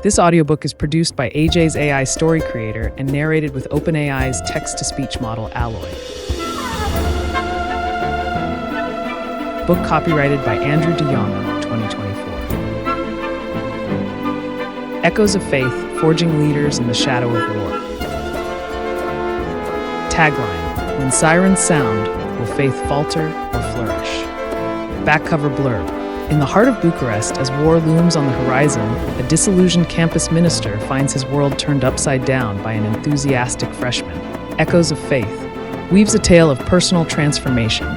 This audiobook is produced by AJ's AI story creator and narrated with OpenAI's text-to-speech model Alloy. Book copyrighted by Andrew DeYoung, 2024. Echoes of Faith, Forging Leaders in the Shadow of War. Tagline: When sirens sound, will faith falter or flourish? Back cover blurb: In the heart of Bucharest, as war looms on the horizon, a disillusioned campus minister finds his world turned upside down by an enthusiastic freshman. Echoes of Faith weaves a tale of personal transformation,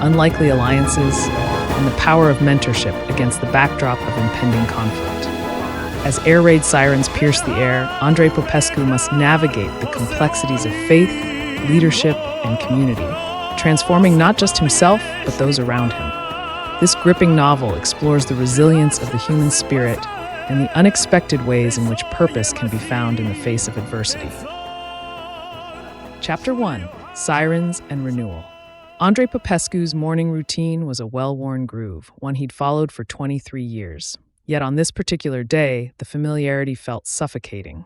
unlikely alliances, and the power of mentorship against the backdrop of impending conflict. As air raid sirens pierce the air, Andrei Popescu must navigate the complexities of faith, leadership, and community, transforming not just himself, but those around him. This gripping novel explores the resilience of the human spirit and the unexpected ways in which purpose can be found in the face of adversity. Chapter 1: Sirens and Renewal. Andrei Popescu's morning routine was a well-worn groove, one he'd followed for 23 years. Yet on this particular day, the familiarity felt suffocating.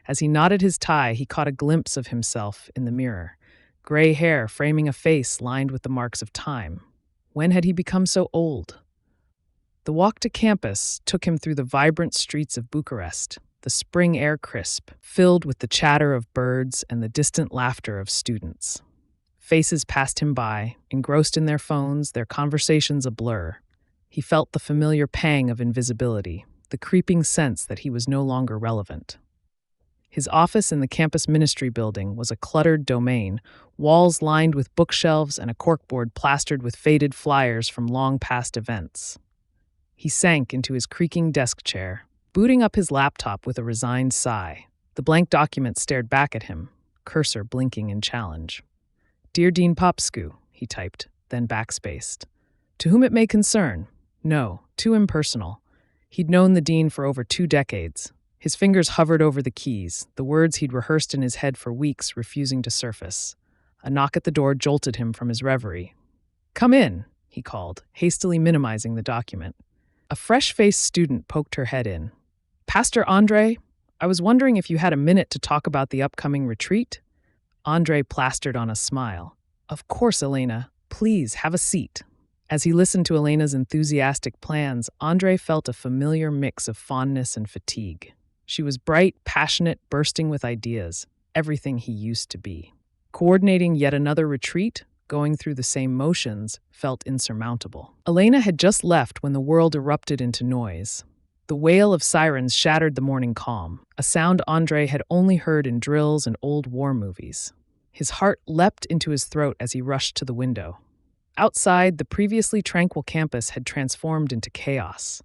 As he knotted his tie, he caught a glimpse of himself in the mirror, gray hair framing a face lined with the marks of time. When had he become so old? The walk to campus took him through the vibrant streets of Bucharest, the spring air crisp, filled with the chatter of birds and the distant laughter of students. Faces passed him by, engrossed in their phones, their conversations a blur. He felt the familiar pang of invisibility, the creeping sense that he was no longer relevant. His office in the campus ministry building was a cluttered domain, walls lined with bookshelves and a corkboard plastered with faded flyers from long-past events. He sank into his creaking desk chair, booting up his laptop with a resigned sigh. The blank document stared back at him, cursor blinking in challenge. "Dear Dean Popescu," he typed, then backspaced. "To whom it may concern." No, too impersonal. He'd known the dean for over 2 decades. His fingers hovered over the keys, the words he'd rehearsed in his head for weeks refusing to surface. A knock at the door jolted him from his reverie. "Come in," he called, hastily minimizing the document. A fresh-faced student poked her head in. "Pastor Andrei, I was wondering if you had a minute to talk about the upcoming retreat?" Andrei plastered on a smile. "Of course, Elena. Please, have a seat." As he listened to Elena's enthusiastic plans, Andrei felt a familiar mix of fondness and fatigue. She was bright, passionate, bursting with ideas, everything he used to be. Coordinating yet another retreat, going through the same motions, felt insurmountable. Elena had just left when the world erupted into noise. The wail of sirens shattered the morning calm, a sound Andrei had only heard in drills and old war movies. His heart leapt into his throat as he rushed to the window. Outside, the previously tranquil campus had transformed into chaos.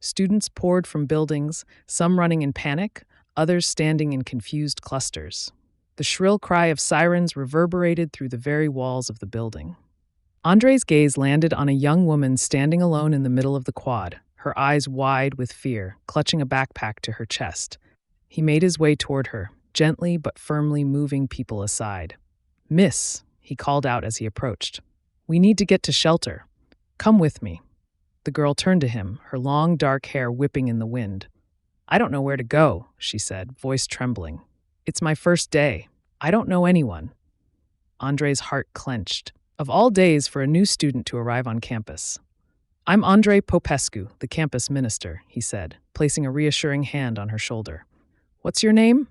Students poured from buildings, some running in panic, others standing in confused clusters. The shrill cry of sirens reverberated through the very walls of the building. Andrei's gaze landed on a young woman standing alone in the middle of the quad, her eyes wide with fear, clutching a backpack to her chest. He made his way toward her, gently but firmly moving people aside. "Miss," he called out as he approached. "We need to get to shelter. Come with me." The girl turned to him, her long dark hair whipping in the wind. "I don't know where to go," she said, voice trembling. "It's my first day. I don't know anyone." Andrei's heart clenched. Of all days for a new student to arrive on campus. "I'm Andrei Popescu, the campus minister," he said, placing a reassuring hand on her shoulder. "What's your name?"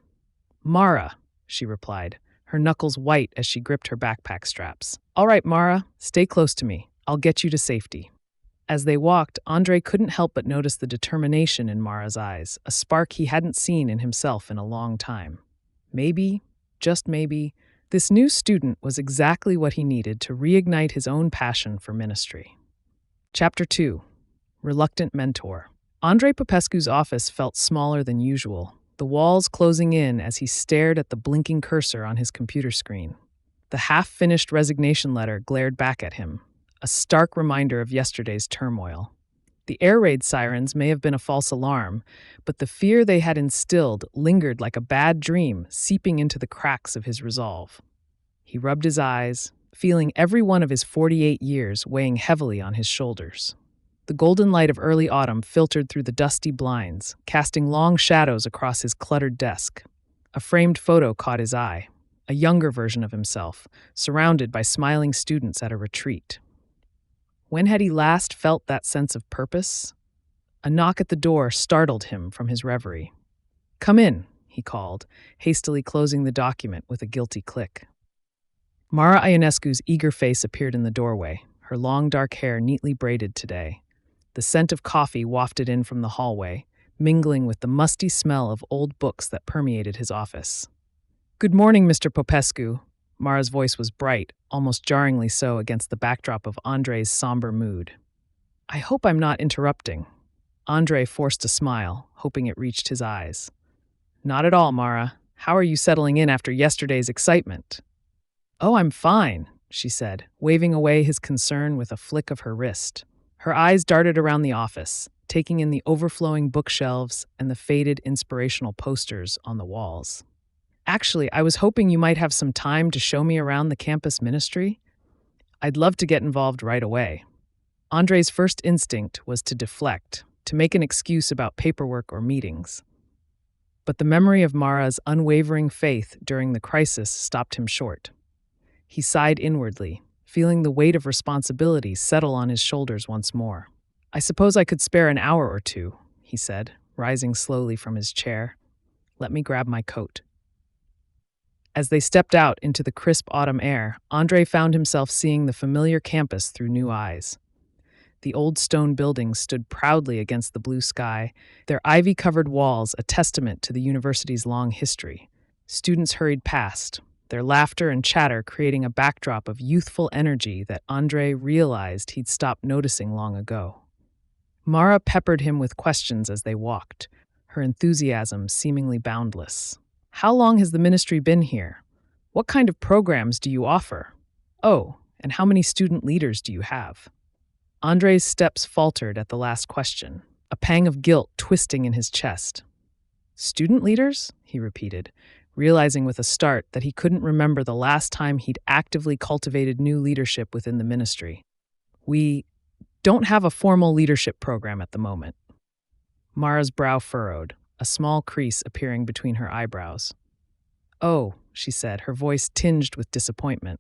"Mara," she replied, her knuckles white as she gripped her backpack straps. "All right, Mara, stay close to me. I'll get you to safety." As they walked, Andrei couldn't help but notice the determination in Mara's eyes, a spark he hadn't seen in himself in a long time. Maybe, just maybe, this new student was exactly what he needed to reignite his own passion for ministry. Chapter 2: Reluctant Mentor. Andrei Popescu's office felt smaller than usual, the walls closing in as he stared at the blinking cursor on his computer screen. The half-finished resignation letter glared back at him, a stark reminder of yesterday's turmoil. The air raid sirens may have been a false alarm, but the fear they had instilled lingered like a bad dream, seeping into the cracks of his resolve. He rubbed his eyes, feeling every one of his 48 years weighing heavily on his shoulders. The golden light of early autumn filtered through the dusty blinds, casting long shadows across his cluttered desk. A framed photo caught his eye, a younger version of himself, surrounded by smiling students at a retreat. When had he last felt that sense of purpose? A knock at the door startled him from his reverie. "Come in," he called, hastily closing the document with a guilty click. Mara Ionescu's eager face appeared in the doorway, her long dark hair neatly braided today. The scent of coffee wafted in from the hallway, mingling with the musty smell of old books that permeated his office. "Good morning, Mr. Popescu." Mara's voice was bright, almost jarringly so against the backdrop of Andrei's somber mood. "I hope I'm not interrupting." Andrei forced a smile, hoping it reached his eyes. "Not at all, Mara. How are you settling in after yesterday's excitement?" "Oh, I'm fine," she said, waving away his concern with a flick of her wrist. Her eyes darted around the office, taking in the overflowing bookshelves and the faded inspirational posters on the walls. "Actually, I was hoping you might have some time to show me around the campus ministry. I'd love to get involved right away." Andrei's first instinct was to deflect, to make an excuse about paperwork or meetings. But the memory of Mara's unwavering faith during the crisis stopped him short. He sighed inwardly, feeling the weight of responsibility settle on his shoulders once more. "I suppose I could spare an hour or two," he said, rising slowly from his chair. "Let me grab my coat." As they stepped out into the crisp autumn air, Andrei found himself seeing the familiar campus through new eyes. The old stone buildings stood proudly against the blue sky, their ivy-covered walls a testament to the university's long history. Students hurried past, their laughter and chatter creating a backdrop of youthful energy that Andrei realized he'd stopped noticing long ago. Mara peppered him with questions as they walked, her enthusiasm seemingly boundless. "How long has the ministry been here? What kind of programs do you offer? Oh, and how many student leaders do you have?" Andrei's steps faltered at the last question, a pang of guilt twisting in his chest. "Student leaders?" he repeated, realizing with a start that he couldn't remember the last time he'd actively cultivated new leadership within the ministry. "We don't have a formal leadership program at the moment." Mara's brow furrowed, a small crease appearing between her eyebrows. "Oh," she said, her voice tinged with disappointment.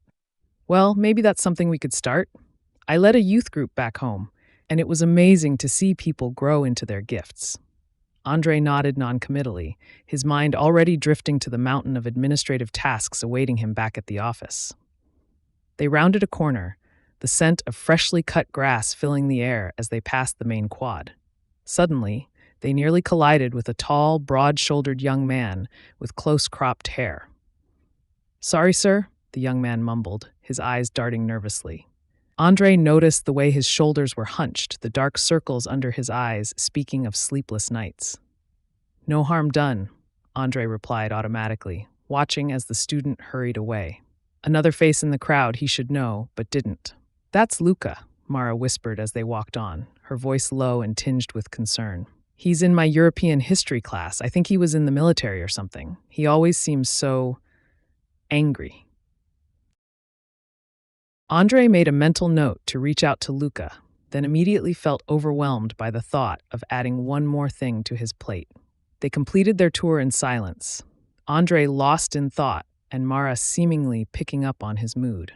"Well, maybe that's something we could start. I led a youth group back home, and it was amazing to see people grow into their gifts." Andrei nodded noncommittally, his mind already drifting to the mountain of administrative tasks awaiting him back at the office. They rounded a corner, the scent of freshly cut grass filling the air as they passed the main quad. Suddenly, they nearly collided with a tall, broad-shouldered young man with close-cropped hair. "Sorry, sir," the young man mumbled, his eyes darting nervously. Andrei noticed the way his shoulders were hunched, the dark circles under his eyes speaking of sleepless nights. "No harm done," Andrei replied automatically, watching as the student hurried away. Another face in the crowd he should know, but didn't. "That's Luca," Mara whispered as they walked on, her voice low and tinged with concern. "He's in my European history class. I think he was in the military or something. He always seems so angry." Andrei made a mental note to reach out to Luca, then immediately felt overwhelmed by the thought of adding one more thing to his plate. They completed their tour in silence, Andrei lost in thought and Mara seemingly picking up on his mood.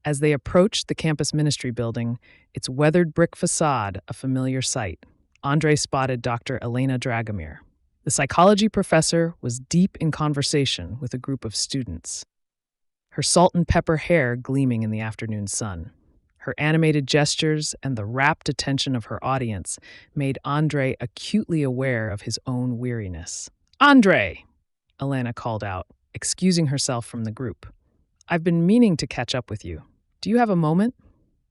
As they approached the campus ministry building, its weathered brick facade a familiar sight, Andrei spotted Dr. Elena Dragomir. The psychology professor was deep in conversation with a group of students, her salt and pepper hair gleaming in the afternoon sun. Her animated gestures and the rapt attention of her audience made Andrei acutely aware of his own weariness. "Andrei!" Elena called out, excusing herself from the group. "I've been meaning to catch up with you. Do you have a moment?"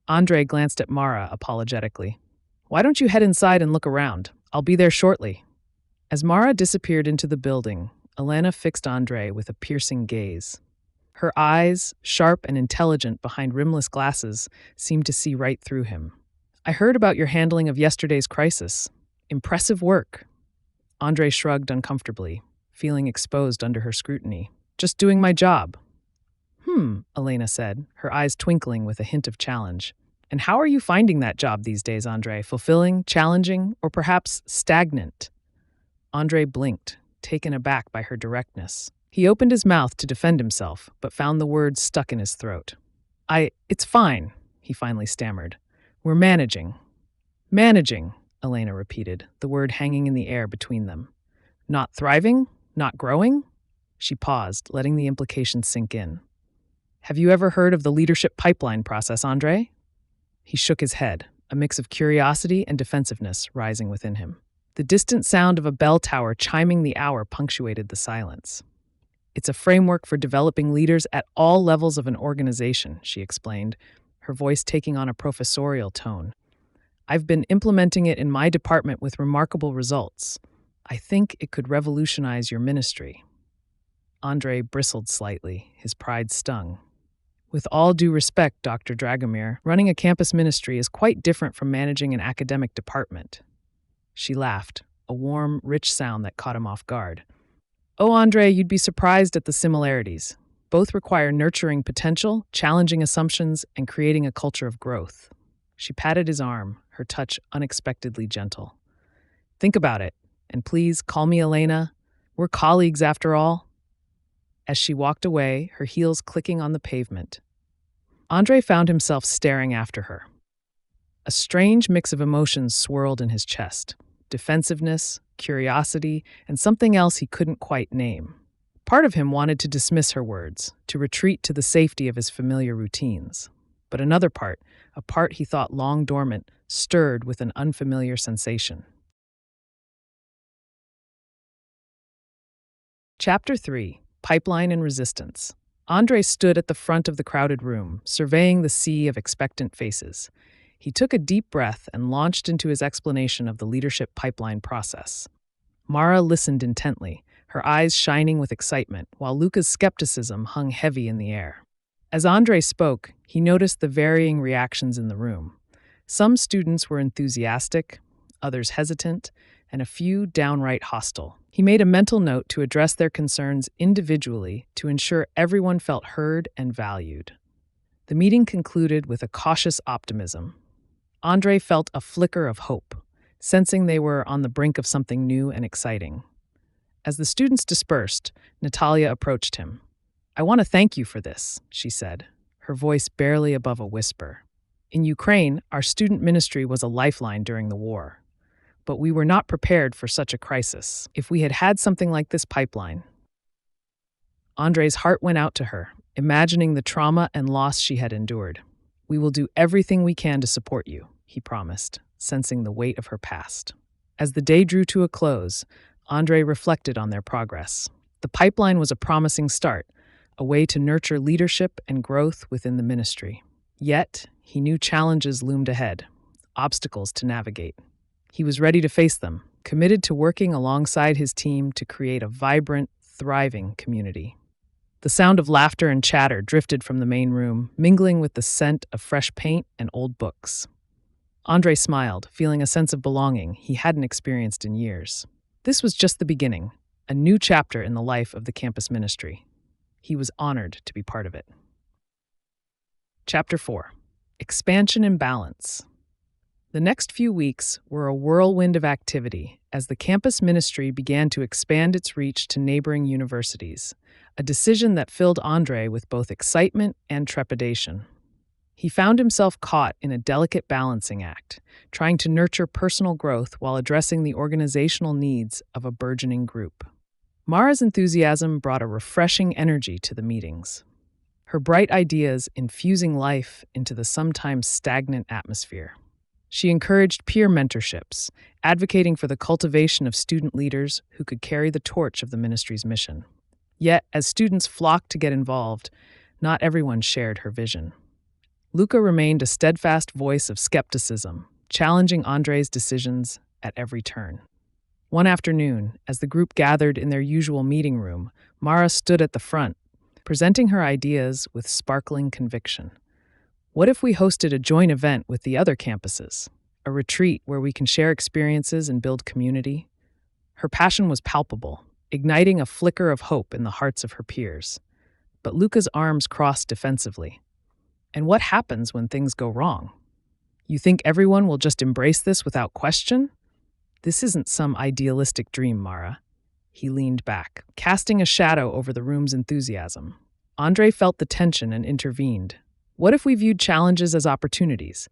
Andrei glanced at Mara apologetically. "Why don't you head inside and look around? I'll be there shortly." As Mara disappeared into the building, Elena fixed Andrei with a piercing gaze. Her eyes, sharp and intelligent behind rimless glasses, seemed to see right through him. "I heard about your handling of yesterday's crisis. Impressive work." Andrei shrugged uncomfortably, feeling exposed under her scrutiny. "Just doing my job." Elena said, her eyes twinkling with a hint of challenge. And how are you finding that job these days, Andrei? Fulfilling, challenging, or perhaps stagnant? Andrei blinked, taken aback by her directness. He opened his mouth to defend himself, but found the words stuck in his throat. It's fine, he finally stammered. We're managing. Managing, Elena repeated, the word hanging in the air between them. Not thriving? Not growing? She paused, letting the implication sink in. Have you ever heard of the leadership pipeline process, Andrei? He shook his head, a mix of curiosity and defensiveness rising within him. The distant sound of a bell tower chiming the hour punctuated the silence. It's a framework for developing leaders at all levels of an organization, she explained, her voice taking on a professorial tone. I've been implementing it in my department with remarkable results. I think it could revolutionize your ministry. Andrei bristled slightly, his pride stung. With all due respect, Dr. Dragomir, running a campus ministry is quite different from managing an academic department. She laughed, a warm, rich sound that caught him off guard. Oh, Andrei, you'd be surprised at the similarities. Both require nurturing potential, challenging assumptions, and creating a culture of growth. She patted his arm, her touch unexpectedly gentle. Think about it, and please call me Elena. We're colleagues after all. As she walked away, her heels clicking on the pavement, Andrei found himself staring after her. A strange mix of emotions swirled in his chest. Defensiveness, curiosity, and something else he couldn't quite name. Part of him wanted to dismiss her words, to retreat to the safety of his familiar routines. But another part, a part he thought long dormant, stirred with an unfamiliar sensation. Chapter 3. Pipeline and Resistance. Andrei stood at the front of the crowded room, surveying the sea of expectant faces. He took a deep breath and launched into his explanation of the leadership pipeline process. Mara listened intently, her eyes shining with excitement, while Luca's skepticism hung heavy in the air. As Andrei spoke, he noticed the varying reactions in the room. Some students were enthusiastic, others hesitant, and a few downright hostile. He made a mental note to address their concerns individually to ensure everyone felt heard and valued. The meeting concluded with a cautious optimism. Andrei felt a flicker of hope, sensing they were on the brink of something new and exciting. As the students dispersed, Natalia approached him. I want to thank you for this, she said, her voice barely above a whisper. In Ukraine, our student ministry was a lifeline during the war. But we were not prepared for such a crisis. If we had had something like this pipeline. Andrei's heart went out to her, imagining the trauma and loss she had endured. We will do everything we can to support you, he promised, sensing the weight of her past. As the day drew to a close, Andrei reflected on their progress. The pipeline was a promising start, a way to nurture leadership and growth within the ministry. Yet, he knew challenges loomed ahead, obstacles to navigate. He was ready to face them, committed to working alongside his team to create a vibrant, thriving community. The sound of laughter and chatter drifted from the main room, mingling with the scent of fresh paint and old books. Andrei smiled, feeling a sense of belonging he hadn't experienced in years. This was just the beginning, a new chapter in the life of the campus ministry. He was honored to be part of it. Chapter 4. Expansion and Balance. The next few weeks were a whirlwind of activity as the campus ministry began to expand its reach to neighboring universities, a decision that filled Andrei with both excitement and trepidation. He found himself caught in a delicate balancing act, trying to nurture personal growth while addressing the organizational needs of a burgeoning group. Mara's enthusiasm brought a refreshing energy to the meetings, her bright ideas infusing life into the sometimes stagnant atmosphere. She encouraged peer mentorships, advocating for the cultivation of student leaders who could carry the torch of the ministry's mission. Yet, as students flocked to get involved, not everyone shared her vision. Luca remained a steadfast voice of skepticism, challenging Andrei's decisions at every turn. One afternoon, as the group gathered in their usual meeting room, Mara stood at the front, presenting her ideas with sparkling conviction. What if we hosted a joint event with the other campuses, a retreat where we can share experiences and build community? Her passion was palpable, igniting a flicker of hope in the hearts of her peers. But Luca's arms crossed defensively. And what happens when things go wrong? You think everyone will just embrace this without question? This isn't some idealistic dream, Mara. He leaned back, casting a shadow over the room's enthusiasm. Andrei felt the tension and intervened. What if we viewed challenges as opportunities?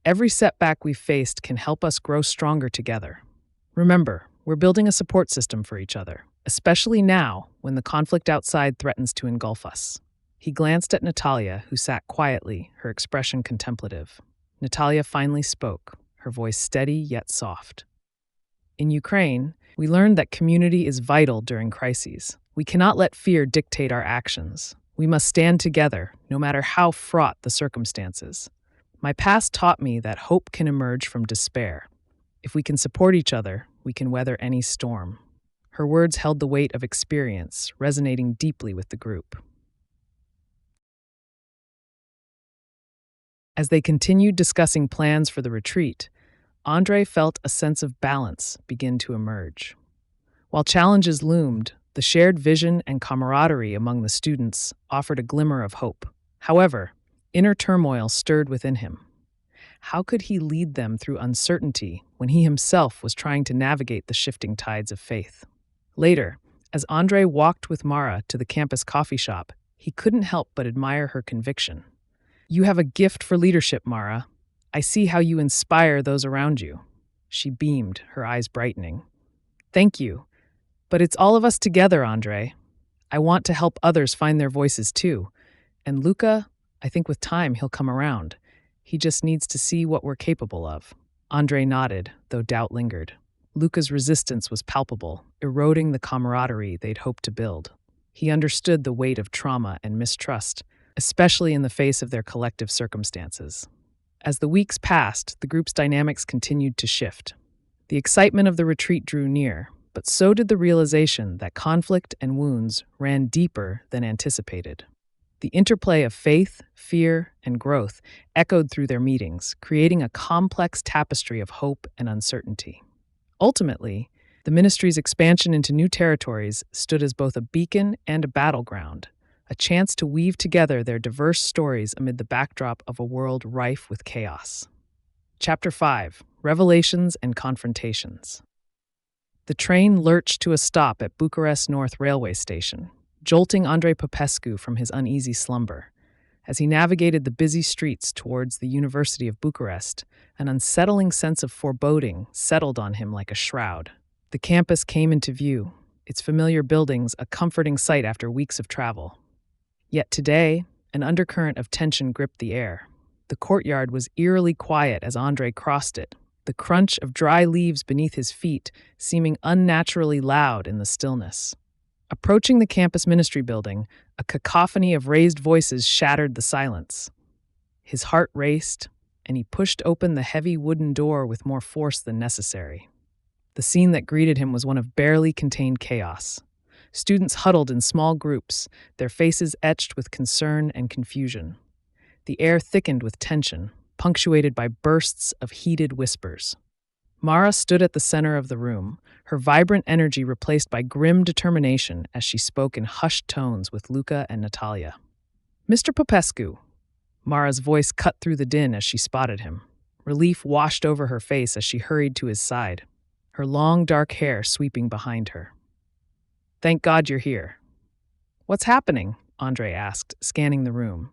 Every setback we've faced can help us grow stronger together. Remember, we're building a support system for each other, especially now when the conflict outside threatens to engulf us. He glanced at Natalia, who sat quietly, her expression contemplative. Natalia finally spoke, her voice steady yet soft. In Ukraine, we learned that community is vital during crises. We cannot let fear dictate our actions. We must stand together, no matter how fraught the circumstances. My past taught me that hope can emerge from despair. If we can support each other, we can weather any storm. Her words held the weight of experience, resonating deeply with the group. As they continued discussing plans for the retreat, Andrei felt a sense of balance begin to emerge. While challenges loomed, the shared vision and camaraderie among the students offered a glimmer of hope. However, inner turmoil stirred within him. How could he lead them through uncertainty when he himself was trying to navigate the shifting tides of faith? Later, as Andrei walked with Mara to the campus coffee shop, he couldn't help but admire her conviction. You have a gift for leadership, Mara. I see how you inspire those around you. She beamed, her eyes brightening. Thank you. But it's all of us together, Andrei. I want to help others find their voices too. And Luca, I think with time he'll come around. He just needs to see what we're capable of. Andrei nodded, though doubt lingered. Luca's resistance was palpable, eroding the camaraderie they'd hoped to build. He understood the weight of trauma and mistrust, especially in the face of their collective circumstances. As the weeks passed, the group's dynamics continued to shift. The excitement of the retreat drew near, but so did the realization that conflict and wounds ran deeper than anticipated. The interplay of faith, fear, and growth echoed through their meetings, creating a complex tapestry of hope and uncertainty. Ultimately, the ministry's expansion into new territories stood as both a beacon and a battleground, a chance to weave together their diverse stories amid the backdrop of a world rife with chaos. Chapter 5: Revelations and Confrontations. The train lurched to a stop at Bucharest North Railway Station, jolting Andrei Popescu from his uneasy slumber. As he navigated the busy streets towards the University of Bucharest, an unsettling sense of foreboding settled on him like a shroud. The campus came into view, its familiar buildings a comforting sight after weeks of travel. Yet today, an undercurrent of tension gripped the air. The courtyard was eerily quiet as Andrei crossed it, the crunch of dry leaves beneath his feet seeming unnaturally loud in the stillness. Approaching the campus ministry building, a cacophony of raised voices shattered the silence. His heart raced, and he pushed open the heavy wooden door with more force than necessary. The scene that greeted him was one of barely contained chaos. Students huddled in small groups, their faces etched with concern and confusion. The air thickened with tension, punctuated by bursts of heated whispers. Mara stood at the center of the room, her vibrant energy replaced by grim determination as she spoke in hushed tones with Luca and Natalia. Mr. Popescu. Mara's voice cut through the din as she spotted him. Relief washed over her face as she hurried to his side, her long dark hair sweeping behind her. Thank God you're here. What's happening? Andrei asked, scanning the room.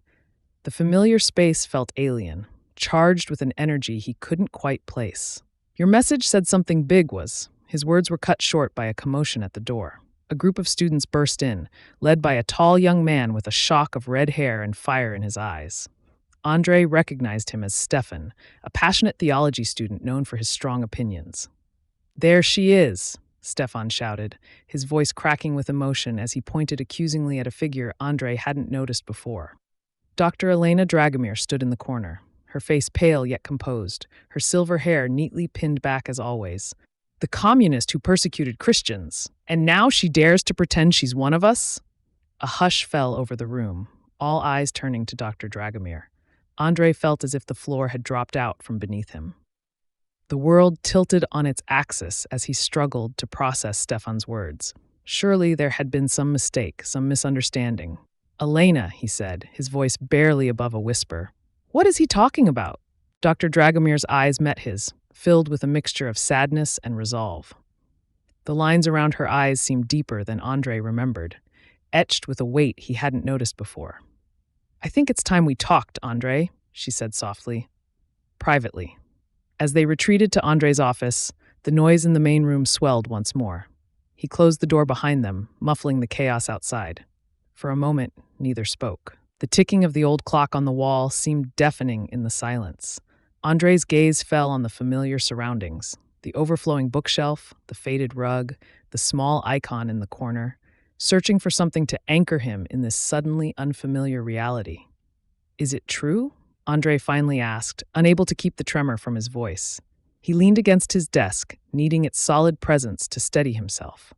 The familiar space felt alien, charged with an energy he couldn't quite place. Your message said something big was. His words were cut short by a commotion at the door. A group of students burst in, led by a tall young man with a shock of red hair and fire in his eyes. Andrei recognized him as Stefan, a passionate theology student known for his strong opinions. There she is, Stefan shouted, his voice cracking with emotion as he pointed accusingly at a figure Andrei hadn't noticed before. Dr. Elena Dragomir stood in the corner, her face pale yet composed, her silver hair neatly pinned back as always. The communist who persecuted Christians, and now she dares to pretend she's one of us? A hush fell over the room, all eyes turning to Dr. Dragomir. Andrei felt as if the floor had dropped out from beneath him. The world tilted on its axis as he struggled to process Stefan's words. Surely there had been some mistake, some misunderstanding. Elena, he said, his voice barely above a whisper. What is he talking about? Dr. Dragomir's eyes met his, filled with a mixture of sadness and resolve. The lines around her eyes seemed deeper than Andrei remembered, etched with a weight he hadn't noticed before. "I think it's time we talked, Andrei," she said softly. Privately. As they retreated to Andrei's office, the noise in the main room swelled once more. He closed the door behind them, muffling the chaos outside. For a moment, neither spoke. The ticking of the old clock on the wall seemed deafening in the silence. Andrei's gaze fell on the familiar surroundings: the overflowing bookshelf, the faded rug, the small icon in the corner, searching for something to anchor him in this suddenly unfamiliar reality. "Is it true?" Andrei finally asked, unable to keep the tremor from his voice. He leaned against his desk, needing its solid presence to steady himself.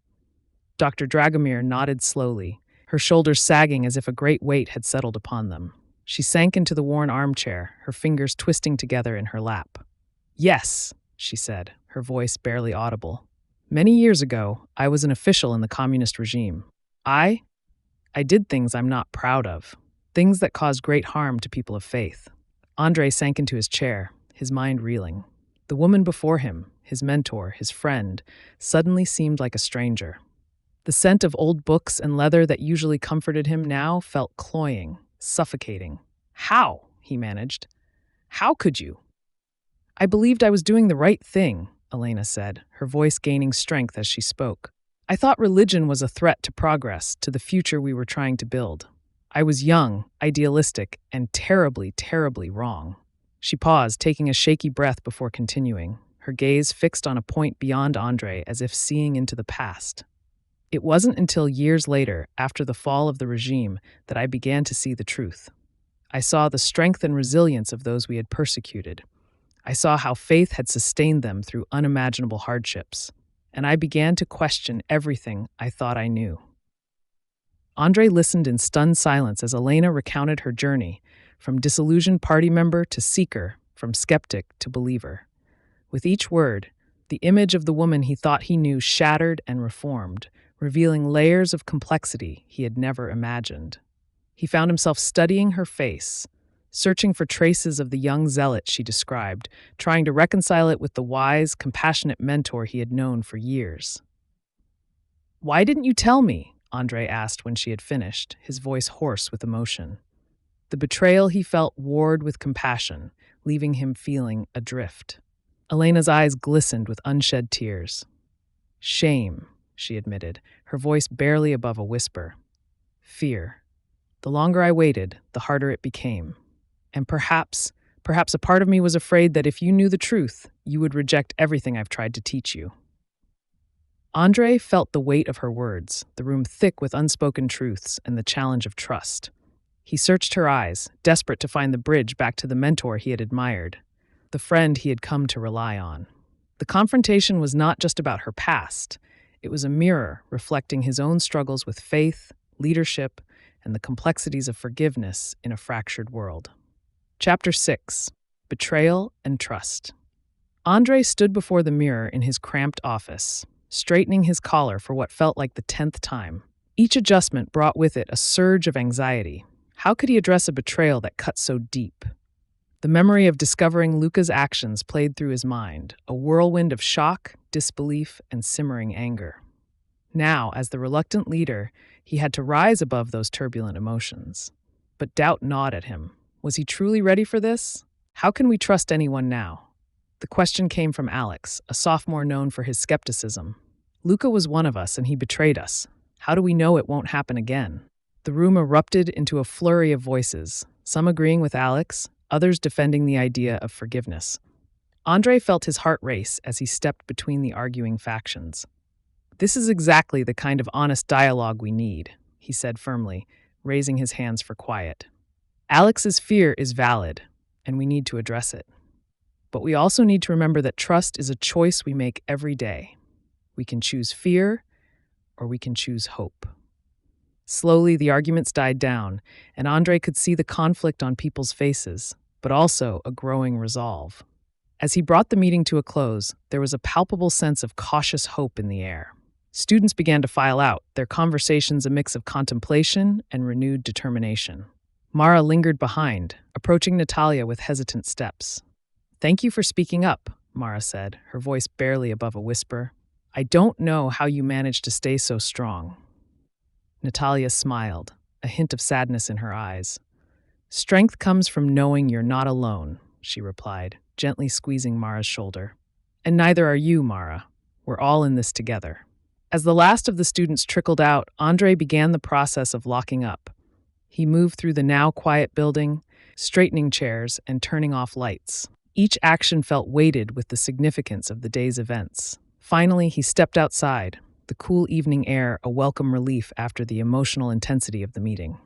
Dr. Dragomir nodded slowly, her shoulders sagging as if a great weight had settled upon them. She sank into the worn armchair, her fingers twisting together in her lap. "Yes," she said, her voice barely audible. "Many years ago, I was an official in the communist regime. I did things I'm not proud of, things that caused great harm to people of faith." Andrei sank into his chair, his mind reeling. The woman before him, his mentor, his friend, suddenly seemed like a stranger. The scent of old books and leather that usually comforted him now felt cloying, suffocating. "How?" he managed. "How could you?" "I believed I was doing the right thing," Elena said, her voice gaining strength as she spoke. "I thought religion was a threat to progress, to the future we were trying to build. I was young, idealistic, and terribly, terribly wrong." She paused, taking a shaky breath before continuing, her gaze fixed on a point beyond Andrei as if seeing into the past. "It wasn't until years later, after the fall of the regime, that I began to see the truth. I saw the strength and resilience of those we had persecuted. I saw how faith had sustained them through unimaginable hardships, and I began to question everything I thought I knew." Andrei listened in stunned silence as Elena recounted her journey, from disillusioned party member to seeker, from skeptic to believer. With each word, the image of the woman he thought he knew shattered and reformed, revealing layers of complexity he had never imagined. He found himself studying her face, searching for traces of the young zealot she described, trying to reconcile it with the wise, compassionate mentor he had known for years. "Why didn't you tell me?" Andrei asked when she had finished, his voice hoarse with emotion. The betrayal he felt warred with compassion, leaving him feeling adrift. Elena's eyes glistened with unshed tears. "Shame," she admitted, her voice barely above a whisper. "Fear. The longer I waited, the harder it became. And perhaps a part of me was afraid that if you knew the truth, you would reject everything I've tried to teach you." Andrei felt the weight of her words, the room thick with unspoken truths and the challenge of trust. He searched her eyes, desperate to find the bridge back to the mentor he had admired, the friend he had come to rely on. The confrontation was not just about her past. It was a mirror reflecting his own struggles with faith, leadership, and the complexities of forgiveness in a fractured world. Chapter 6: Betrayal and Trust. Andrei stood before the mirror in his cramped office, straightening his collar for what felt like the 10th time. Each adjustment brought with it a surge of anxiety. How could he address a betrayal that cut so deep? The memory of discovering Luca's actions played through his mind, a whirlwind of shock, disbelief, and simmering anger. Now, as the reluctant leader, he had to rise above those turbulent emotions. But doubt gnawed at him. Was he truly ready for this? How can we trust anyone now? The question came from Alex, a sophomore known for his skepticism. "Luca was one of us and he betrayed us. How do we know it won't happen again?" The room erupted into a flurry of voices, some agreeing with Alex, others defending the idea of forgiveness. Andrei felt his heart race as he stepped between the arguing factions. "This is exactly the kind of honest dialogue we need," he said firmly, raising his hands for quiet. "Alex's fear is valid, and we need to address it. But we also need to remember that trust is a choice we make every day. We can choose fear, or we can choose hope." Slowly, the arguments died down, and Andrei could see the conflict on people's faces, but also a growing resolve. As he brought the meeting to a close, there was a palpable sense of cautious hope in the air. Students began to file out, their conversations a mix of contemplation and renewed determination. Mara lingered behind, approaching Natalia with hesitant steps. Thank you for speaking up, Mara said, her voice barely above a whisper. I don't know how you managed to stay so strong. Natalia smiled, a hint of sadness in her eyes. Strength comes from knowing you're not alone, she replied, gently squeezing Mara's shoulder. And neither are you, Mara. We're all in this together. As the last of the students trickled out, Andrei began the process of locking up. He moved through the now quiet building, straightening chairs and turning off lights. Each action felt weighted with the significance of the day's events. Finally, he stepped outside, the cool evening air a welcome relief after the emotional intensity of the meeting.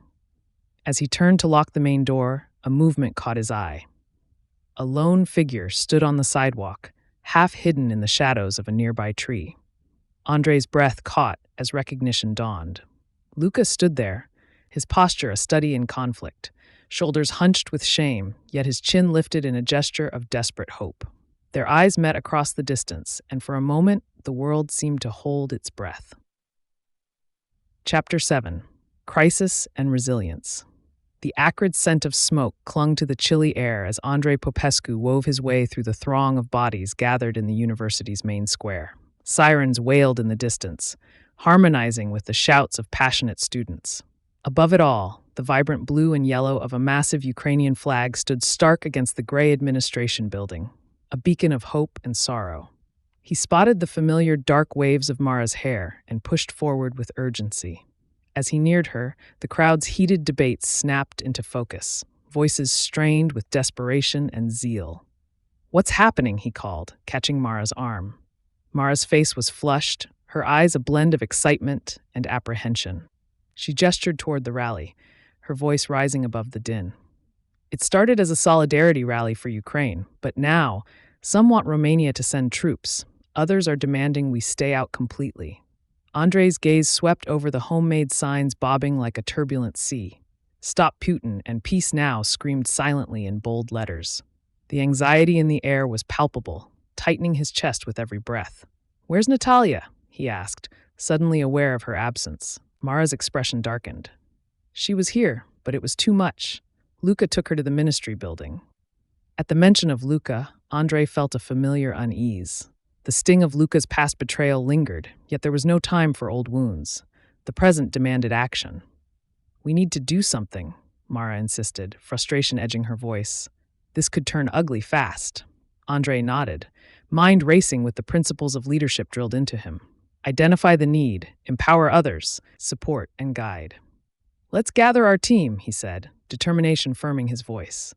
As he turned to lock the main door, a movement caught his eye. A lone figure stood on the sidewalk, half hidden in the shadows of a nearby tree. Andrei's breath caught as recognition dawned. Luca stood there, his posture a study in conflict, shoulders hunched with shame, yet his chin lifted in a gesture of desperate hope. Their eyes met across the distance, and for a moment, the world seemed to hold its breath. Chapter 7. Crisis and Resilience. The acrid scent of smoke clung to the chilly air as Andrei Popescu wove his way through the throng of bodies gathered in the university's main square. Sirens wailed in the distance, harmonizing with the shouts of passionate students. Above it all, the vibrant blue and yellow of a massive Ukrainian flag stood stark against the gray administration building, a beacon of hope and sorrow. He spotted the familiar dark waves of Mara's hair and pushed forward with urgency. As he neared her, the crowd's heated debates snapped into focus, voices strained with desperation and zeal. "What's happening?" he called, catching Mara's arm. Mara's face was flushed, her eyes a blend of excitement and apprehension. She gestured toward the rally, her voice rising above the din. It started as a solidarity rally for Ukraine, but now, some want Romania to send troops. Others are demanding we stay out completely. Andrei's gaze swept over the homemade signs bobbing like a turbulent sea. "Stop Putin" and "Peace Now" screamed silently in bold letters. The anxiety in the air was palpable, tightening his chest with every breath. "Where's Natalia?" he asked, suddenly aware of her absence. Mara's expression darkened. She was here, but it was too much. Luca took her to the ministry building. At the mention of Luca, Andrei felt a familiar unease. The sting of Luca's past betrayal lingered, yet there was no time for old wounds. The present demanded action. "We need to do something," Mara insisted, frustration edging her voice. "This could turn ugly fast." Andrei nodded, mind racing with the principles of leadership drilled into him. Identify the need, empower others, support and guide. "Let's gather our team," he said, determination firming his voice.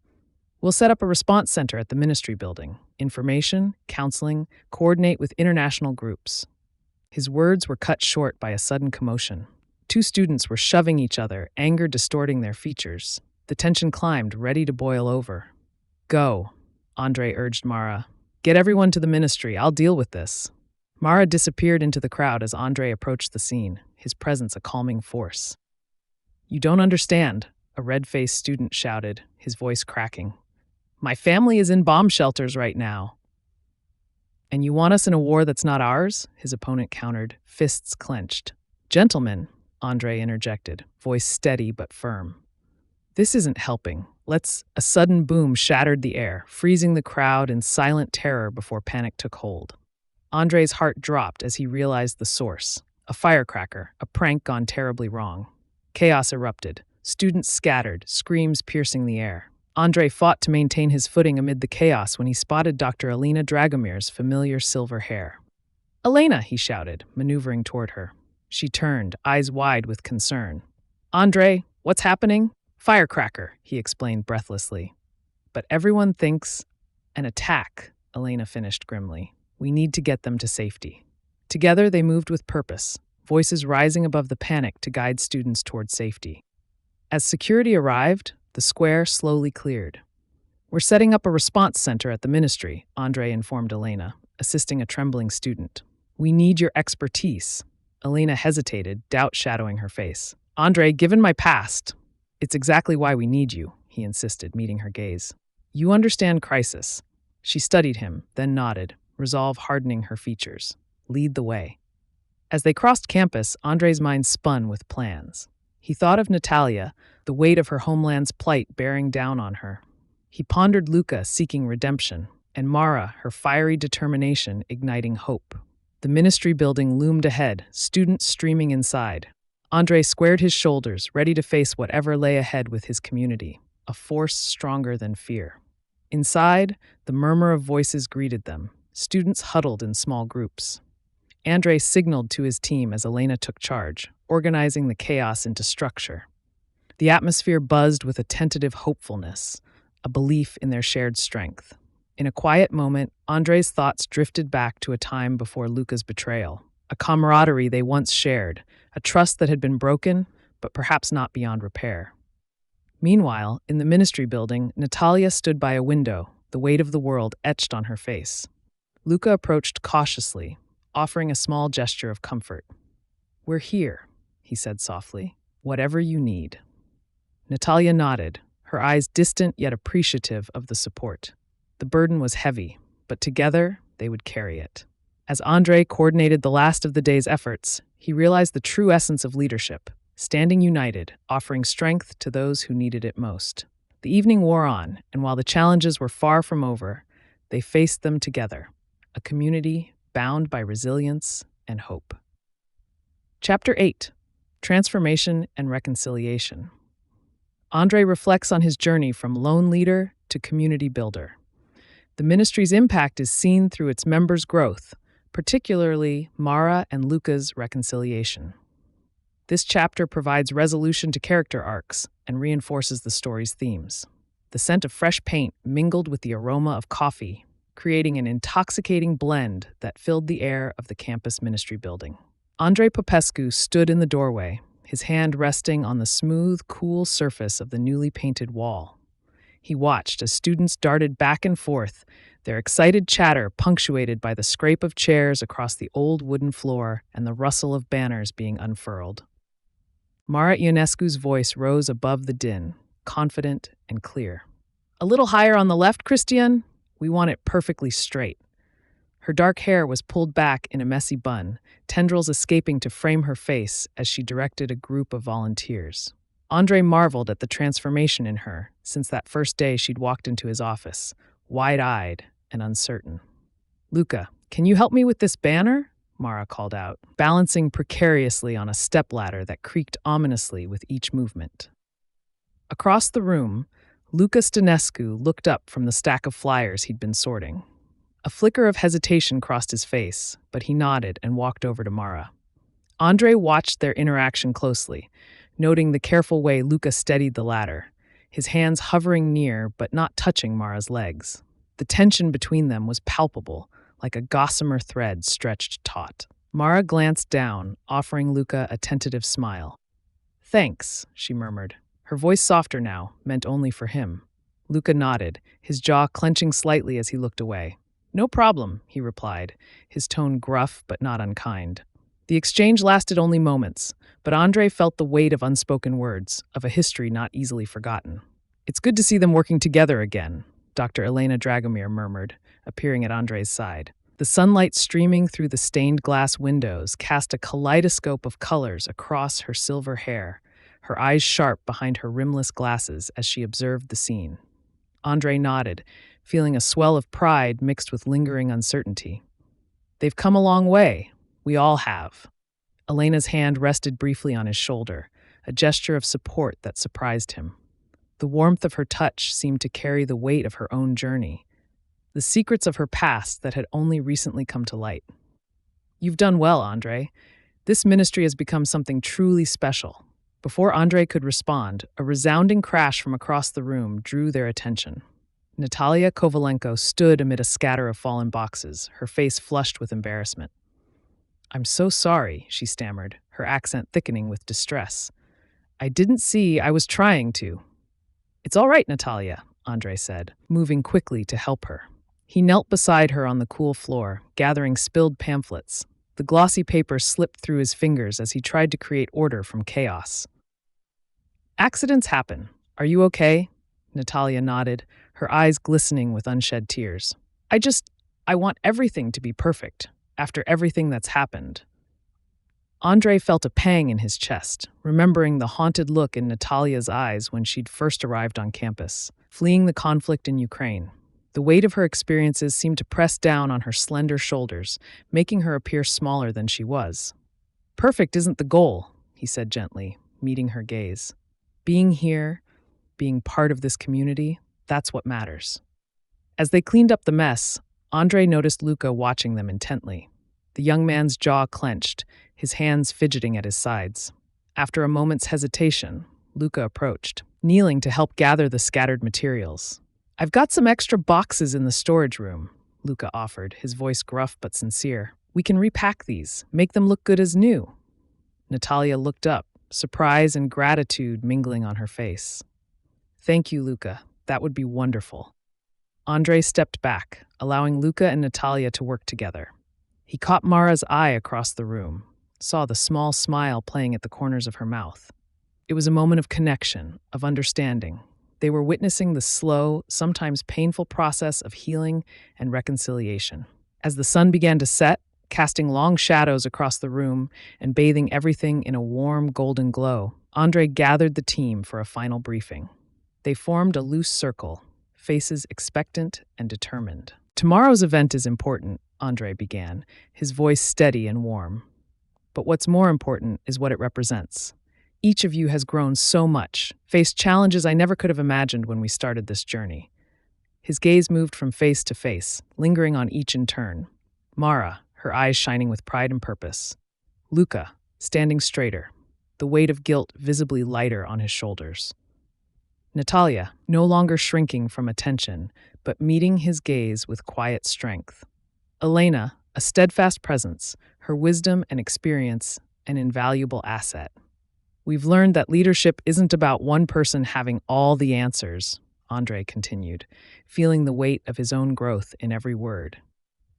"We'll set up a response center at the ministry building. Information, counseling, coordinate with international groups." His words were cut short by a sudden commotion. Two students were shoving each other, anger distorting their features. The tension climbed, ready to boil over. "Go," Andrei urged Mara. "Get everyone to the ministry. I'll deal with this." Mara disappeared into the crowd as Andrei approached the scene, his presence a calming force. "You don't understand," a red-faced student shouted, his voice cracking. "My family is in bomb shelters right now." "And you want us in a war that's not ours?" his opponent countered, fists clenched. "Gentlemen," Andrei interjected, voice steady but firm. "This isn't helping. A sudden boom shattered the air, freezing the crowd in silent terror before panic took hold. Andrei's heart dropped as he realized the source. A firecracker, a prank gone terribly wrong. Chaos erupted. Students scattered, screams piercing the air. Andrei fought to maintain his footing amid the chaos when he spotted Dr. Elena Dragomir's familiar silver hair. "Elena," he shouted, maneuvering toward her. She turned, eyes wide with concern. "Andrei, what's happening?" "Firecracker," he explained breathlessly. "But everyone thinks an attack," Elena finished grimly. "We need to get them to safety." Together they moved with purpose, voices rising above the panic to guide students toward safety. As security arrived, the square slowly cleared. "We're setting up a response center at the ministry," Andrei informed Elena, assisting a trembling student. "We need your expertise." Elena hesitated, doubt shadowing her face. "Andrei, given my past, it's exactly why we need you," he insisted, meeting her gaze. "You understand crisis." She studied him, then nodded, resolve hardening her features. "Lead the way." As they crossed campus, Andrei's mind spun with plans. He thought of Natalia, the weight of her homeland's plight bearing down on her. He pondered Luca seeking redemption, and Mara, her fiery determination igniting hope. The ministry building loomed ahead, students streaming inside. Andrei squared his shoulders, ready to face whatever lay ahead with his community, a force stronger than fear. Inside, the murmur of voices greeted them, students huddled in small groups. Andrei signaled to his team as Elena took charge, organizing the chaos into structure. The atmosphere buzzed with a tentative hopefulness, a belief in their shared strength. In a quiet moment, Andrei's thoughts drifted back to a time before Luca's betrayal, a camaraderie they once shared, a trust that had been broken, but perhaps not beyond repair. Meanwhile, in the ministry building, Natalia stood by a window, the weight of the world etched on her face. Luca approached cautiously, offering a small gesture of comfort. "We're here," he said softly. "Whatever you need." Natalia nodded, her eyes distant yet appreciative of the support. The burden was heavy, but together they would carry it. As Andrei coordinated the last of the day's efforts, he realized the true essence of leadership, standing united, offering strength to those who needed it most. The evening wore on, and while the challenges were far from over, they faced them together, a community bound by resilience and hope. Chapter 8: Transformation and Reconciliation. Andrei reflects on his journey from lone leader to community builder. The ministry's impact is seen through its members' growth, particularly Mara and Luca's reconciliation. This chapter provides resolution to character arcs and reinforces the story's themes. The scent of fresh paint mingled with the aroma of coffee, creating an intoxicating blend that filled the air of the campus ministry building. Andrei Popescu stood in the doorway, his hand resting on the smooth, cool surface of the newly painted wall. He watched as students darted back and forth, their excited chatter punctuated by the scrape of chairs across the old wooden floor and the rustle of banners being unfurled. Mara Ionescu's voice rose above the din, confident and clear. "A little higher on the left, Christian? We want it perfectly straight." Her dark hair was pulled back in a messy bun, tendrils escaping to frame her face as she directed a group of volunteers. Andrei marveled at the transformation in her since that first day she'd walked into his office, wide-eyed and uncertain. "Luca, can you help me with this banner?" Mara called out, balancing precariously on a stepladder that creaked ominously with each movement. Across the room, Luca Stănescu looked up from the stack of flyers he'd been sorting. A flicker of hesitation crossed his face, but he nodded and walked over to Mara. Andrei watched their interaction closely, noting the careful way Luca steadied the ladder, his hands hovering near but not touching Mara's legs. The tension between them was palpable, like a gossamer thread stretched taut. Mara glanced down, offering Luca a tentative smile. "Thanks," she murmured, her voice softer now, meant only for him. Luca nodded, his jaw clenching slightly as he looked away. "No problem," he replied, his tone gruff but not unkind. The exchange lasted only moments, but Andrei felt the weight of unspoken words, of a history not easily forgotten. "It's good to see them working together again," Dr. Elena Dragomir murmured, appearing at Andrei's side. The sunlight streaming through the stained glass windows cast a kaleidoscope of colors across her silver hair, her eyes sharp behind her rimless glasses as she observed the scene. Andrei nodded, feeling a swell of pride mixed with lingering uncertainty. "They've come a long way. We all have." Elena's hand rested briefly on his shoulder, a gesture of support that surprised him. The warmth of her touch seemed to carry the weight of her own journey, the secrets of her past that had only recently come to light. "You've done well, Andrei. This ministry has become something truly special." Before Andrei could respond, a resounding crash from across the room drew their attention. Natalia Kovalenko stood amid a scatter of fallen boxes, her face flushed with embarrassment. "I'm so sorry," she stammered, her accent thickening with distress. "I didn't see. I was trying to." "It's all right, Natalia," Andrei said, moving quickly to help her. He knelt beside her on the cool floor, gathering spilled pamphlets. The glossy paper slipped through his fingers as he tried to create order from chaos. "Accidents happen. Are you okay?" Natalia nodded, her eyes glistening with unshed tears. I want everything to be perfect, after everything that's happened." Andrei felt a pang in his chest, remembering the haunted look in Natalia's eyes when she'd first arrived on campus, fleeing the conflict in Ukraine. The weight of her experiences seemed to press down on her slender shoulders, making her appear smaller than she was. Perfect isn't the goal, he said gently, meeting her gaze. Being here, being part of this community, that's what matters. As they cleaned up the mess, Andrei noticed Luca watching them intently. The young man's jaw clenched, his hands fidgeting at his sides. After a moment's hesitation, Luca approached, kneeling to help gather the scattered materials. "I've got some extra boxes in the storage room," Luca offered, his voice gruff but sincere. "We can repack these, make them look good as new." Natalia looked up, surprise and gratitude mingling on her face. "Thank you, Luca. That would be wonderful." Andrei stepped back, allowing Luca and Natalia to work together. He caught Mara's eye across the room, saw the small smile playing at the corners of her mouth. It was a moment of connection, of understanding. They were witnessing the slow, sometimes painful process of healing and reconciliation. As the sun began to set, casting long shadows across the room and bathing everything in a warm golden glow, Andrei gathered the team for a final briefing. They formed a loose circle, faces expectant and determined. "Tomorrow's event is important," Andrei began, his voice steady and warm. "But what's more important is what it represents. Each of you has grown so much, faced challenges I never could have imagined when we started this journey." His gaze moved from face to face, lingering on each in turn. Mara, her eyes shining with pride and purpose. Luca, standing straighter, the weight of guilt visibly lighter on his shoulders. Natalia, no longer shrinking from attention, but meeting his gaze with quiet strength. Elena, a steadfast presence, her wisdom and experience an invaluable asset. "We've learned that leadership isn't about one person having all the answers," Andrei continued, feeling the weight of his own growth in every word.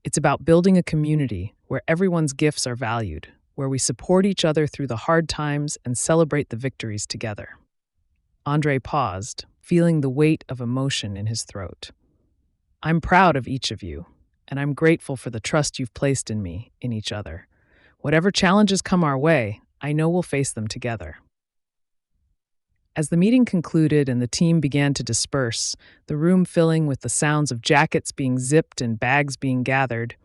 "It's about building a community where everyone's gifts are valued, where we support each other through the hard times and celebrate the victories together." Andrei paused, feeling the weight of emotion in his throat. "I'm proud of each of you, and I'm grateful for the trust you've placed in me, in each other. Whatever challenges come our way, I know we'll face them together." As the meeting concluded and the team began to disperse, the room filling with the sounds of jackets being zipped and bags being gathered,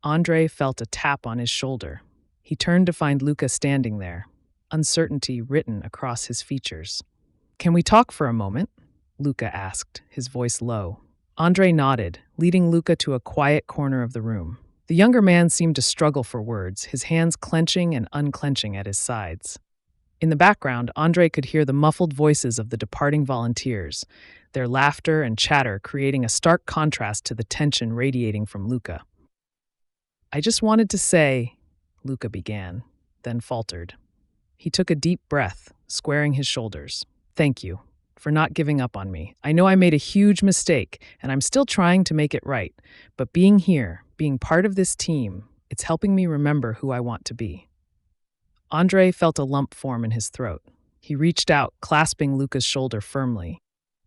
Andrei felt a tap on his shoulder. He turned to find Luca standing there, uncertainty written across his features. "Can we talk for a moment?" Luca asked, his voice low. Andrei nodded, leading Luca to a quiet corner of the room. The younger man seemed to struggle for words, his hands clenching and unclenching at his sides. In the background, Andrei could hear the muffled voices of the departing volunteers, their laughter and chatter creating a stark contrast to the tension radiating from Luca. "I just wanted to say," Luca began, then faltered. He took a deep breath, squaring his shoulders. "Thank you for not giving up on me. I know I made a huge mistake, and I'm still trying to make it right. But being here, being part of this team, it's helping me remember who I want to be." Andrei felt a lump form in his throat. He reached out, clasping Luca's shoulder firmly.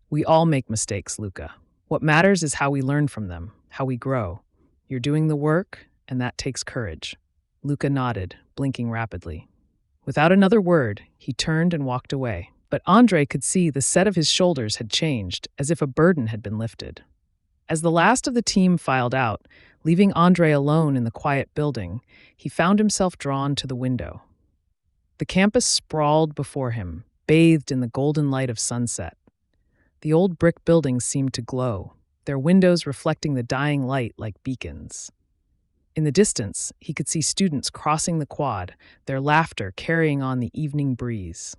"We all make mistakes, Luca. What matters is how we learn from them, how we grow. You're doing the work, and that takes courage." Luca nodded, blinking rapidly. Without another word, he turned and walked away. But Andrei could see the set of his shoulders had changed, as if a burden had been lifted. As the last of the team filed out, leaving Andrei alone in the quiet building, he found himself drawn to the window. The campus sprawled before him, bathed in the golden light of sunset. The old brick buildings seemed to glow, their windows reflecting the dying light like beacons. In the distance, he could see students crossing the quad, their laughter carrying on the evening breeze.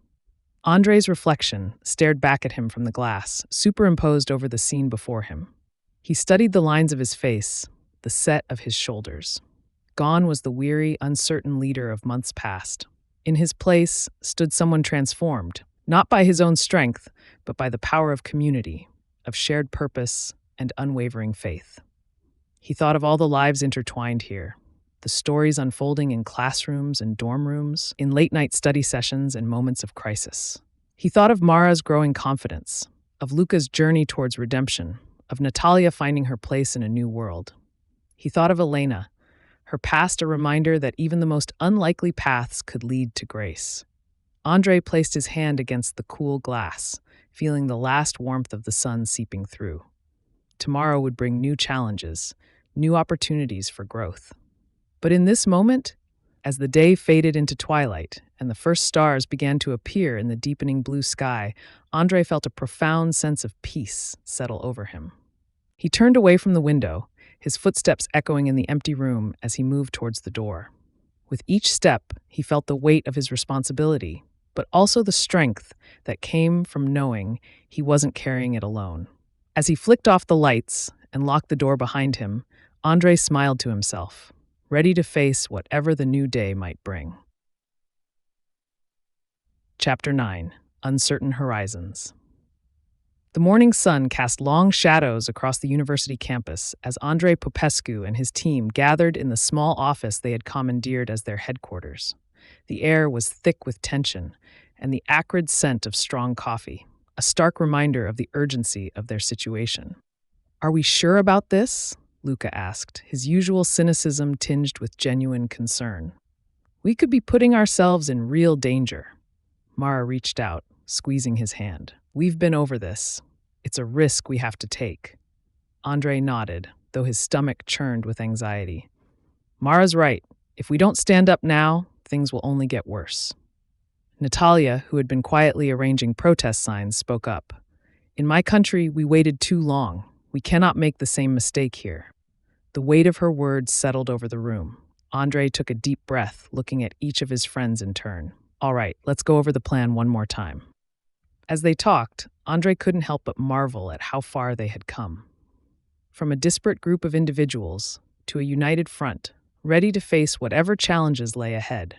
Andrei's reflection stared back at him from the glass, superimposed over the scene before him. He studied the lines of his face, the set of his shoulders. Gone was the weary, uncertain leader of months past. In his place stood someone transformed, not by his own strength, but by the power of community, of shared purpose and unwavering faith. He thought of all the lives intertwined here, the stories unfolding in classrooms and dorm rooms, in late-night study sessions and moments of crisis. He thought of Mara's growing confidence, of Luca's journey towards redemption, of Natalia finding her place in a new world. He thought of Elena, her past a reminder that even the most unlikely paths could lead to grace. Andrei placed his hand against the cool glass, feeling the last warmth of the sun seeping through. Tomorrow would bring new challenges, new opportunities for growth. But in this moment, as the day faded into twilight and the first stars began to appear in the deepening blue sky, Andrei felt a profound sense of peace settle over him. He turned away from the window, his footsteps echoing in the empty room as he moved towards the door. With each step, he felt the weight of his responsibility, but also the strength that came from knowing he wasn't carrying it alone. As he flicked off the lights and locked the door behind him, Andrei smiled to himself, ready to face whatever the new day might bring. Chapter 9: Uncertain Horizons. The morning sun cast long shadows across the university campus as Andrei Popescu and his team gathered in the small office they had commandeered as their headquarters. The air was thick with tension and the acrid scent of strong coffee, a stark reminder of the urgency of their situation. "Are we sure about this?" Luca asked, his usual cynicism tinged with genuine concern. "We could be putting ourselves in real danger." Mara reached out, squeezing his hand. "We've been over this. It's a risk we have to take." Andrei nodded, though his stomach churned with anxiety. "Mara's right. If we don't stand up now, things will only get worse." Natalia, who had been quietly arranging protest signs, spoke up. "In my country, we waited too long. We cannot make the same mistake here." The weight of her words settled over the room. Andrei took a deep breath, looking at each of his friends in turn. "All right, let's go over the plan one more time." As they talked, Andrei couldn't help but marvel at how far they had come. From a disparate group of individuals to a united front, ready to face whatever challenges lay ahead.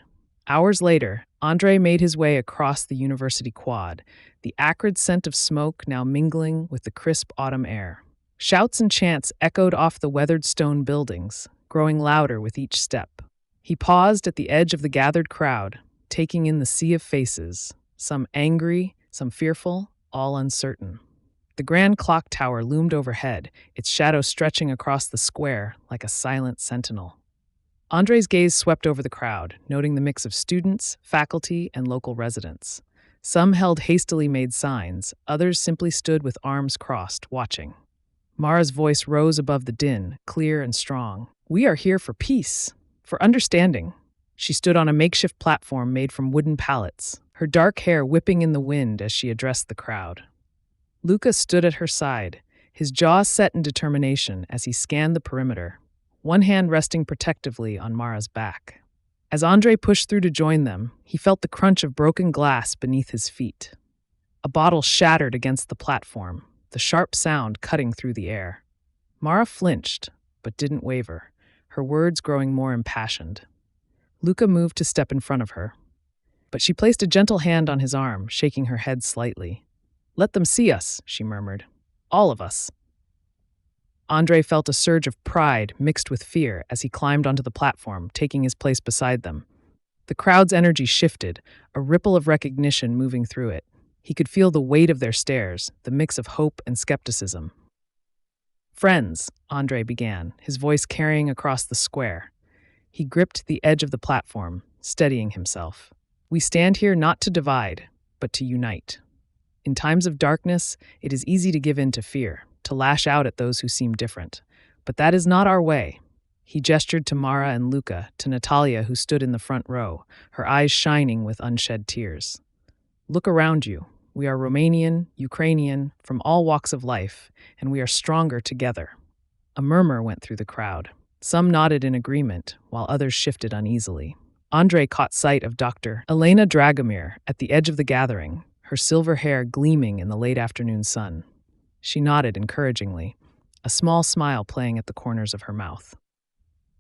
Hours later, Andrei made his way across the university quad, the acrid scent of smoke now mingling with the crisp autumn air. Shouts and chants echoed off the weathered stone buildings, growing louder with each step. He paused at the edge of the gathered crowd, taking in the sea of faces, some angry, some fearful, all uncertain. The grand clock tower loomed overhead, its shadow stretching across the square like a silent sentinel. Andrei's gaze swept over the crowd, noting the mix of students, faculty, and local residents. Some held hastily made signs, others simply stood with arms crossed, watching. Mara's voice rose above the din, clear and strong. "We are here for peace, for understanding." She stood on a makeshift platform made from wooden pallets, her dark hair whipping in the wind as she addressed the crowd. Luca stood at her side, his jaw set in determination as he scanned the perimeter, one hand resting protectively on Mara's back. As Andrei pushed through to join them, he felt the crunch of broken glass beneath his feet. A bottle shattered against the platform, the sharp sound cutting through the air. Mara flinched, but didn't waver, her words growing more impassioned. Luca moved to step in front of her, but she placed a gentle hand on his arm, shaking her head slightly. "Let them see us," she murmured. "All of us." Andrei felt a surge of pride mixed with fear as he climbed onto the platform, taking his place beside them. The crowd's energy shifted, a ripple of recognition moving through it. He could feel the weight of their stares, the mix of hope and skepticism. "Friends," Andrei began, his voice carrying across the square. He gripped the edge of the platform, steadying himself. "We stand here not to divide, but to unite. In times of darkness, it is easy to give in to fear, to lash out at those who seem different. But that is not our way." He gestured to Mara and Luca, to Natalia, who stood in the front row, her eyes shining with unshed tears. "Look around you. We are Romanian, Ukrainian, from all walks of life, and we are stronger together." A murmur went through the crowd. Some nodded in agreement, while others shifted uneasily. Andrei caught sight of Dr. Elena Dragomir at the edge of the gathering, her silver hair gleaming in the late afternoon sun. She nodded encouragingly, a small smile playing at the corners of her mouth.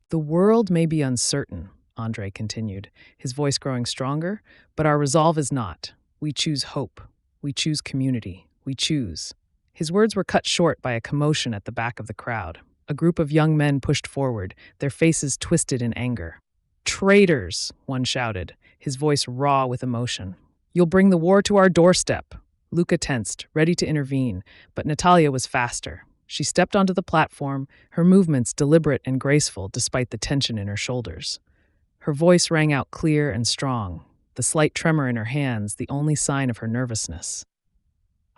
"The world may be uncertain," Andrei continued, his voice growing stronger, "but our resolve is not. We choose hope. We choose community. We choose." His words were cut short by a commotion at the back of the crowd. A group of young men pushed forward, their faces twisted in anger. "Traitors!" one shouted, his voice raw with emotion. "You'll bring the war to our doorstep." Luca tensed, ready to intervene, but Natalia was faster. She stepped onto the platform, her movements deliberate and graceful despite the tension in her shoulders. Her voice rang out clear and strong, the slight tremor in her hands the only sign of her nervousness.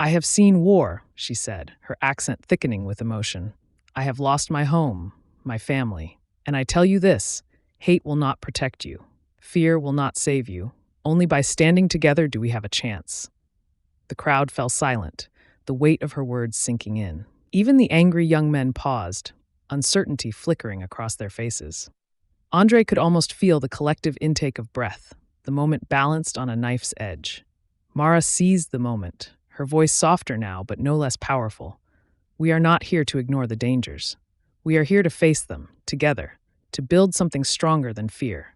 I have seen war, she said, her accent thickening with emotion. I have lost my home, my family. And I tell you this, hate will not protect you. Fear will not save you. Only by standing together do we have a chance. The crowd fell silent, the weight of her words sinking in. Even the angry young men paused, uncertainty flickering across their faces. Andrei could almost feel the collective intake of breath, the moment balanced on a knife's edge. Mara seized the moment, her voice softer now but no less powerful. We are not here to ignore the dangers. We are here to face them, together, to build something stronger than fear.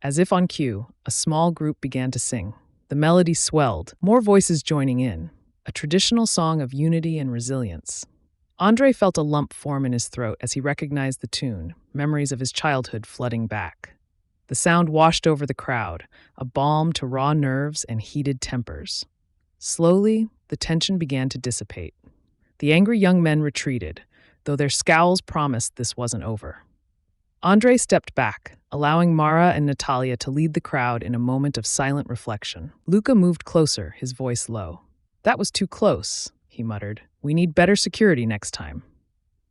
As if on cue, a small group began to sing. The melody swelled, more voices joining in, a traditional song of unity and resilience. Andrei felt a lump form in his throat as he recognized the tune, memories of his childhood flooding back. The sound washed over the crowd, a balm to raw nerves and heated tempers. Slowly, the tension began to dissipate. The angry young men retreated, though their scowls promised this wasn't over. Andrei stepped back, allowing Mara and Natalia to lead the crowd in a moment of silent reflection. Luca moved closer, his voice low. That was too close, he muttered. We need better security next time.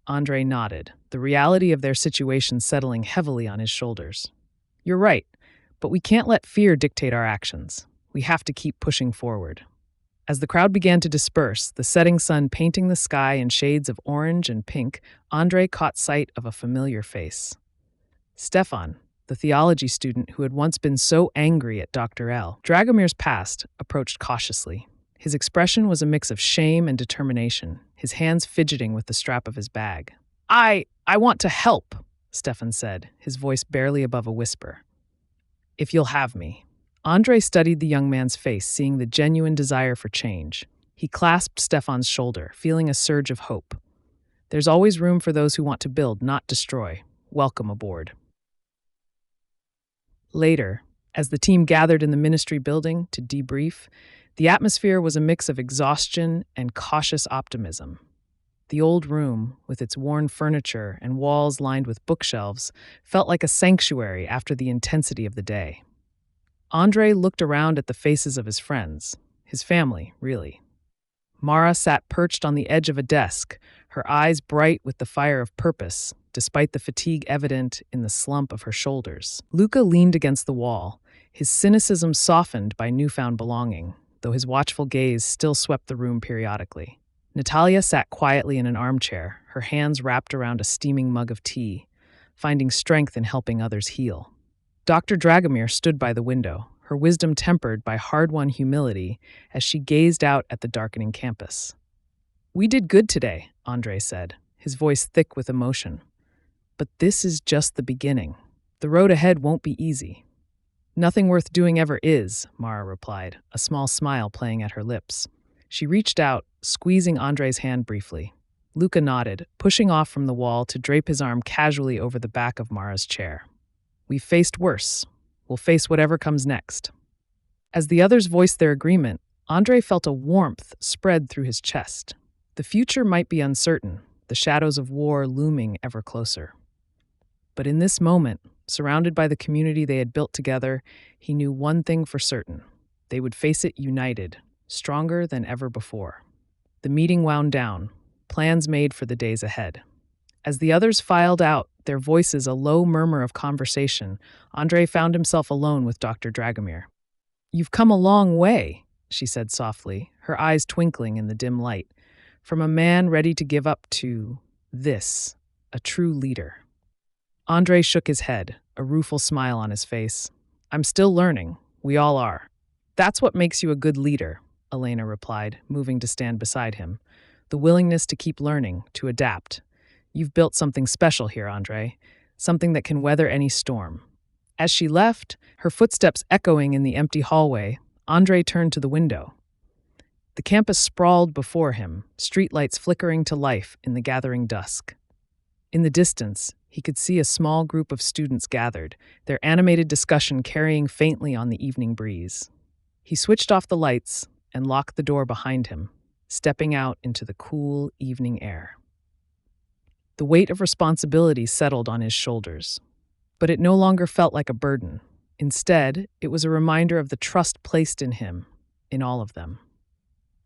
Andrei nodded, the reality of their situation settling heavily on his shoulders. You're right, but we can't let fear dictate our actions. We have to keep pushing forward. As the crowd began to disperse, the setting sun painting the sky in shades of orange and pink, Andrei caught sight of a familiar face. Stefan, the theology student who had once been so angry at Dr. L. Dragomir's past, approached cautiously. His expression was a mix of shame and determination, his hands fidgeting with the strap of his bag. I want to help, Stefan said, his voice barely above a whisper. If you'll have me. Andrei studied the young man's face, seeing the genuine desire for change. He clasped Stefan's shoulder, feeling a surge of hope. There's always room for those who want to build, not destroy. Welcome aboard. Later, as the team gathered in the ministry building to debrief, the atmosphere was a mix of exhaustion and cautious optimism. The old room, with its worn furniture and walls lined with bookshelves, felt like a sanctuary after the intensity of the day. Andrei looked around at the faces of his friends, his family, really. Mara sat perched on the edge of a desk, her eyes bright with the fire of purpose, despite the fatigue evident in the slump of her shoulders. Luca leaned against the wall, his cynicism softened by newfound belonging, though his watchful gaze still swept the room periodically. Natalia sat quietly in an armchair, her hands wrapped around a steaming mug of tea, finding strength in helping others heal. Dr. Dragomir stood by the window, her wisdom tempered by hard-won humility as she gazed out at the darkening campus. We did good today, Andrei said, his voice thick with emotion. But this is just the beginning. The road ahead won't be easy. Nothing worth doing ever is, Mara replied, a small smile playing at her lips. She reached out, squeezing Andrei's hand briefly. Luca nodded, pushing off from the wall to drape his arm casually over the back of Mara's chair. We've faced worse. We'll face whatever comes next. As the others voiced their agreement, Andrei felt a warmth spread through his chest. The future might be uncertain, the shadows of war looming ever closer. But in this moment, surrounded by the community they had built together, he knew one thing for certain. They would face it united, stronger than ever before. The meeting wound down, plans made for the days ahead. As the others filed out, their voices a low murmur of conversation, Andrei found himself alone with Dr. Dragomir. You've come a long way, she said softly, her eyes twinkling in the dim light, from a man ready to give up to this, a true leader. Andrei shook his head, a rueful smile on his face. I'm still learning. We all are. That's what makes you a good leader, Elena replied, moving to stand beside him. The willingness to keep learning, to adapt. You've built something special here, Andrei, something that can weather any storm. As she left, her footsteps echoing in the empty hallway, Andrei turned to the window. The campus sprawled before him, streetlights flickering to life in the gathering dusk. In the distance, he could see a small group of students gathered, their animated discussion carrying faintly on the evening breeze. He switched off the lights and locked the door behind him, stepping out into the cool evening air. The weight of responsibility settled on his shoulders, but it no longer felt like a burden. Instead, it was a reminder of the trust placed in him, in all of them.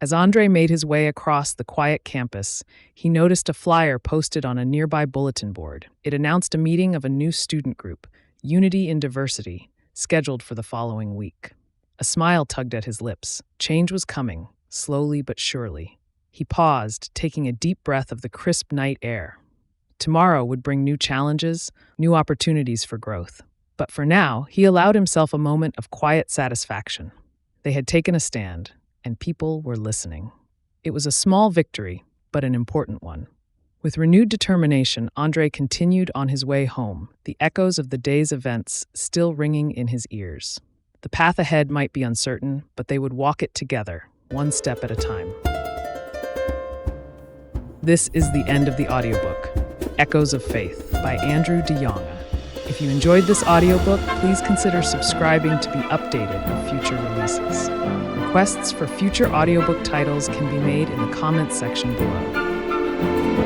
As Andrei made his way across the quiet campus, he noticed a flyer posted on a nearby bulletin board. It announced a meeting of a new student group, Unity in Diversity, scheduled for the following week. A smile tugged at his lips. Change was coming, slowly but surely. He paused, taking a deep breath of the crisp night air. Tomorrow would bring new challenges, new opportunities for growth. But for now, he allowed himself a moment of quiet satisfaction. They had taken a stand, and people were listening. It was a small victory, but an important one. With renewed determination, Andrei continued on his way home, the echoes of the day's events still ringing in his ears. The path ahead might be uncertain, but they would walk it together, one step at a time. This is the end of the audiobook, Echoes of Faith by Andrew de Jonge. If you enjoyed this audiobook, please consider subscribing to be updated on future releases. Requests for future audiobook titles can be made in the comments section below.